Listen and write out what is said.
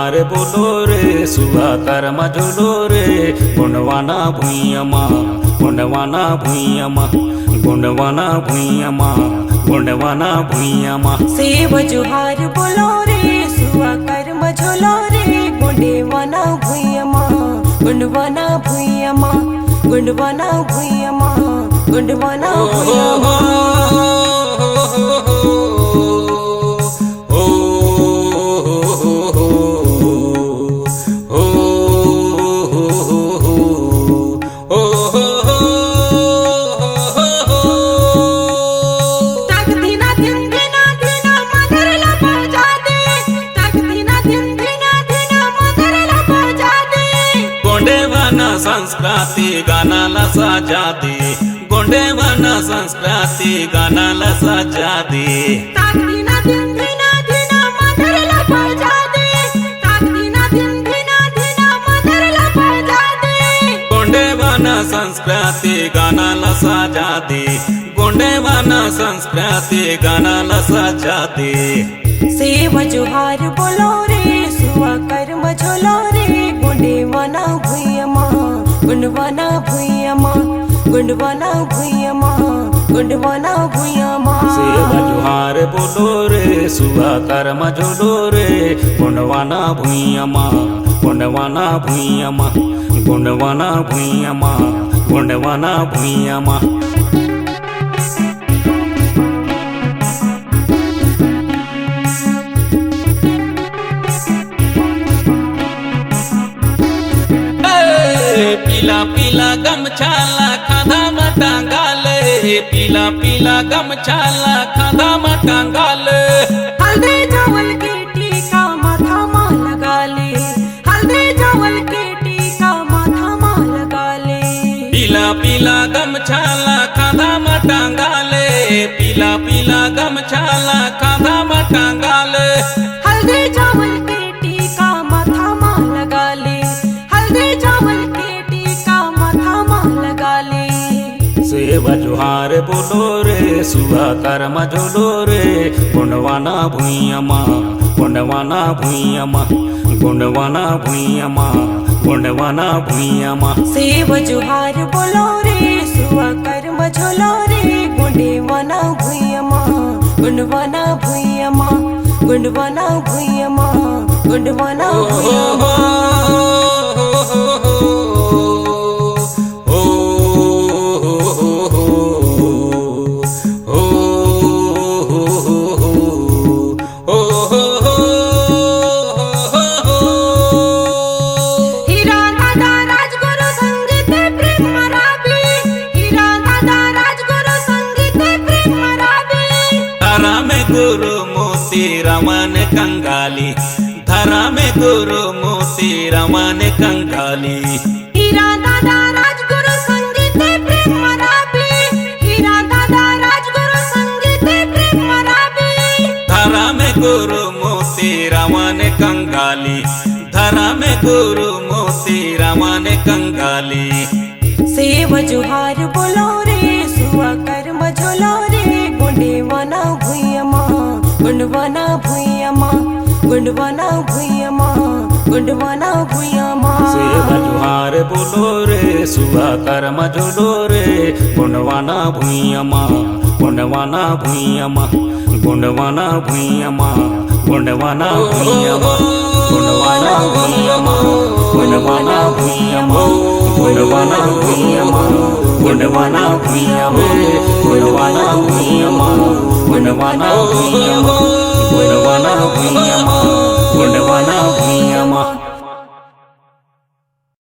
जुहार बोलो रे सुहा कर्म झोलो रे गुणवाना भुइयमा गुणवाना भुइयमा गुणवाना भुइयमा गुणवाना भुइयमा सेव जुहार बोलो रे सुहा कर्म झोलो रे गुणवाना भुइयमा गुणवाना भुइयमा गुणवाना भुइयमा गुणवाना भुइयमा संस्कृति गानाला सजा दे गोंडेवाना संस्कृति गानाला सजा दे गोंडेवाना संस्कृति गानाला सजा दे गोंडेवाना संस्कृति गानाला सजा दे सेव जुहार बोलो रे सुहा कर्म झोलो रे गुणवाना भुइयमा गुणवाना भुइयमा गुणवाना भुइयमा गुणवाना भुइयमा सेव जुहार बोलो रे सुहा कर्म झोलो रे गुणवाना भुइयमा गुणवाना भुइयमा गुणवाना भुइयमा गुणवाना भुइयमा पीला पीला गमछाला खाधा मटांगाले पीला पीला गमछाला खाधा मटांगाले हल्दी चावल के टीका माथा मां लगा ले हल्दी चावल के टीका माथा मां लगा ले पीला पीला गमछाला खाधा मटांगाले पीला पीला गमछाला खाधा मटांगाले हल्दी चावल के टीका माथा मां लगा ले हल्दी चावल के सेव जुहार बोलो रे सुहा कर्म झोलो रे गुणवाना भुइयमा गुणवाना भुइयमा गुणवाना भुइयमा गुणवाना भुइयमा सेव जुहार बोलो रे सुहा कर्म झोलो रे गुणवाना भुइयमा गुणवाना भुइयमा गुणवाना भुइयमा गुणवाना भुइयमा गुरु मोती रमन कंगाली धरा में गुरु मोती रमन कंगाली हीरा दादा राजगुरु संगीत प्रेम मराबी हीरा दादा राजगुरु संगीत प्रेम मराबी धरा में गुरु मोती रमन कंगाली धरा में गुरु मोती रमन कंगाली सेव जुहार बोलो रे सुहा कर्म झोलो रे गुणवाना भुइयमा गुणवाना भुइयमा गुणवाना भुइयमा गुणवाना भुइयमा सेव जुहार बोलो रे सुहा कर्म झोलो रे गुणवाना भुइयमा गुणवाना भुइयमा गुणवाना भुइयमा गुणवाना भुइयमा गुणवाना भुइयमा गुणवाना भुइयमा गुणवाना भुइयमा गुणवाना भुइयमा गुणवाना भुइयमा गुणवाना भुइयमा गुणवाना भुइयमा